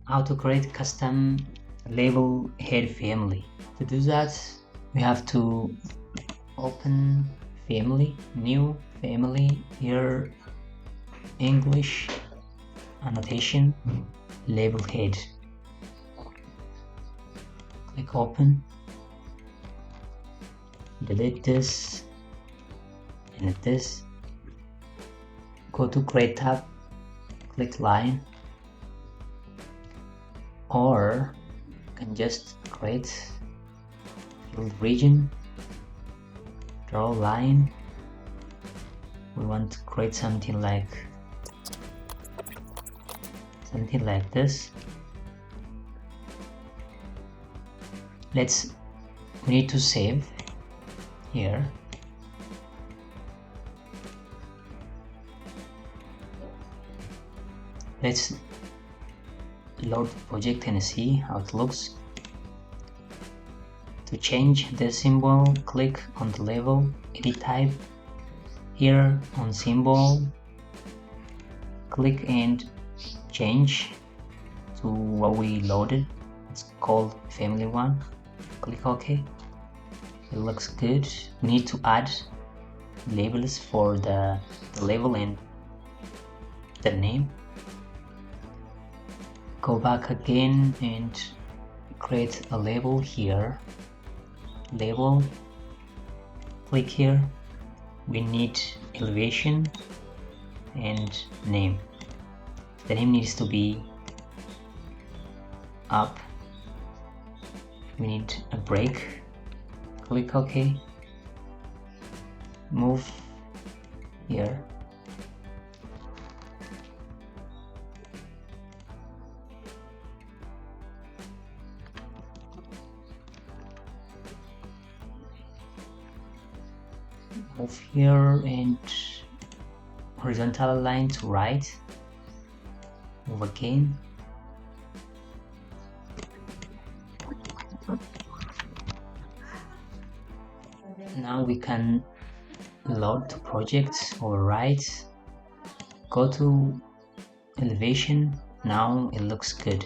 how to create custom label head family. To do that, we have to open family, new family, here English, annotation, label head. Click open, delete this, edit this, go to create tab, click line, or you can just create field region, draw a line. We want to create something like this. We need to save here. Let's load the project and see how it looks. To change the symbol, click on the label, edit type, here on symbol, click and change to what we loaded. It's called family 1. Click OK. It looks good. We need to add labels for the label and the name. Go back again and create a label here. Label, click here. We need elevation and name. The name needs to be up. We need a break. Click OK. Move here. Move here and horizontal line to right. Move again. Now we can load the project. Overwrite. Go to elevation. Now it looks good.